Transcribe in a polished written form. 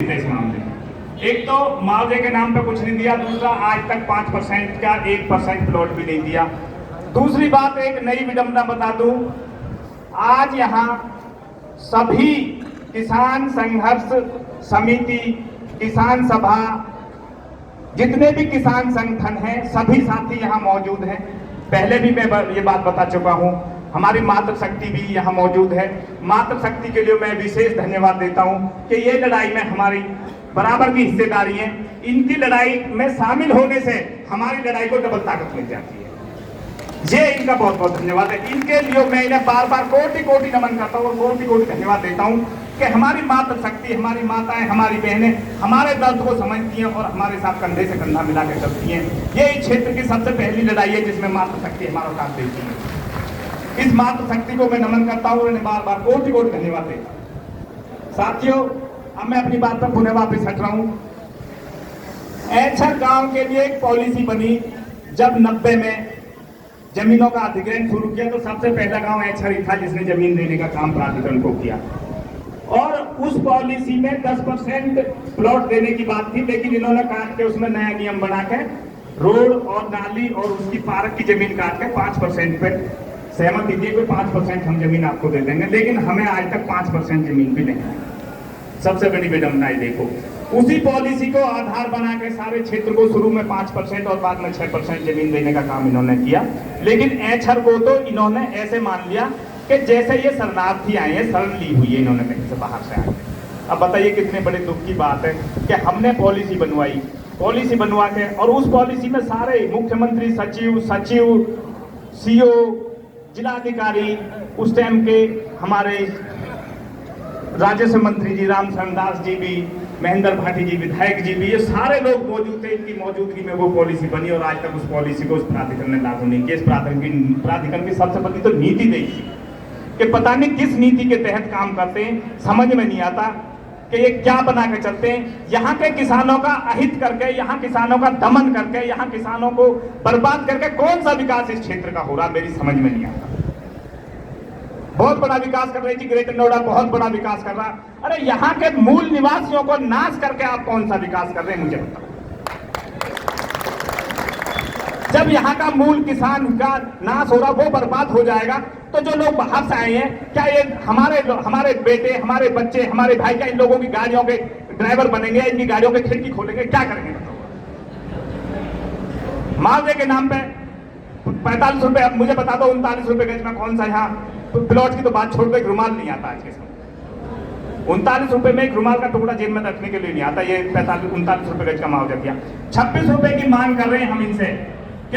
इस मामले में एक तो मुआवजे के नाम पे कुछ नहीं दिया, दूसरा आज तक 5% का 1% प्लॉट भी नहीं दिया। दूसरी बात, एक नई विडंबना बता दूं, आज यहाँ सभी किसान संघर्ष समिति, किसान सभा, जितने भी किसान संगठन हैं, सभी साथी यहाँ मौजूद हैं। पहले भी मैं ये बात बता चुका हूँ, हमारी मातृशक्ति भी यहाँ मौजूद है। मातृशक्ति के लिए मैं विशेष धन्यवाद देता हूँ कि ये लड़ाई में हमारी बराबर की हिस्सेदारी है। इनकी लड़ाई में शामिल होने से हमारी लड़ाई को डबल ताकत मिल जाती है। ये इनका बहुत बहुत धन्यवाद है। इनके लिए मैं इन्हें बार बार कोटि कोटि नमन करता हूँ और कोटि कोटि धन्यवाद देता हूँ कि हमारी मातृशक्ति, हमारी माताएं, हमारी बहनें हमारे दर्द को समझती हैं और हमारे साथ कंधे से कंधा मिला के चलती हैं। ये इस क्षेत्र की सबसे पहली लड़ाई है जिसमें मातृशक्ति हमारा साथ देती है। इस मातृशक्ति को मैं नमन करता हूँ, उन्हें बार बार कोटि कोटि धन्यवाद देता हूँ। साथियों, अब मैं अपनी बात पर पुनः वापस हट रहा हूँ। ऐछर गांव के लिए एक पॉलिसी बनी जब 90 में जमीनों का अधिग्रहण शुरू किया, तो सबसे पहला गांव ऐछर ही था जिसने जमीन देने का काम प्राधिकरण को किया। और उस पॉलिसी में 10% प्लॉट देने की बात थी, लेकिन इन्होंने काट के उसमें नया नियम बना के रोड और नाली और उसकी पार्क की जमीन काट के 5% पे सहमति दी कि 5% हम जमीन आपको दे देंगे, लेकिन हमें आज तक 5% जमीन भी नहीं। सबसे बड़ी विडंबना देखो, उसी पॉलिसी को आधार बना के सारे क्षेत्र को शुरू में 5% और बाद में 6% जमीन देने का काम इन्होंने किया। लेकिन ऐछर को तो इन्होंने ऐसे मान लिया कि जैसे ये शरणार्थी आए हैं, शरण ली हुई है इन्होंने कहीं से बाहर से आए। अब बताइए कितने बड़े दुख की बात है कि हमने पॉलिसी बनवाई, पॉलिसी बनवा के, और उस पॉलिसी में सारे मुख्यमंत्री, सचिव, सीओ, जिलाधिकारी, उस टाइम के हमारे राजस्व मंत्री जी राम शरण दास जी भी, महेंद्र भाटी जी विधायक जी भी, ये सारे लोग मौजूद थे। इनकी मौजूदगी में वो पॉलिसी बनी और आज तक उस पॉलिसी को उस प्राधिकरण ने लागू नहीं किया। इस प्राधिकरण की सबसे बड़ी तो नीति देखी कि पता नहीं किस नीति के तहत काम करते हैं, समझ में नहीं आता कि ये क्या बना के चलते हैं। यहाँ के किसानों का अहित करके, यहाँ किसानों का दमन करके, यहाँ किसानों को बर्बाद करके कौन सा विकास इस क्षेत्र का हो रहा, मेरी समझ में नहीं आता। बहुत बड़ा विकास कर रही थी ग्रेटर नोएडा, बहुत बड़ा विकास कर रहा। अरे यहाँ के मूल निवासियों को नाश करके आप कौन सा विकास कर रहे हैं, मुझे बताओ। जब यहाँ का मूल किसान का नाश हो रहा, वो बर्बाद हो जाएगा, तो जो लोग बाहर से आए हैं, क्या ये हमारे बेटे, हमारे बच्चे, हमारे भाई, क्या इन लोगों की गाड़ियों के ड्राइवर बनेंगे, इनकी गाड़ियों की खिड़की खोलेंगे, क्या करेंगे बताओ। मुआवजे के नाम पे 45 रुपए, अब मुझे बता दो 39 रुपए गज में कौन सा यहाँ प्लॉट की तो बात छोड़ दो, एक रुमाल नहीं आता आज के समय। 39 रुपए में एक रुमाल का टुकड़ा जेब में रखने के लिए नहीं आता। ये 39 रुपए गज का मुआवजा दिया। 26 रुपए की मांग कर रहे हैं हम इनसे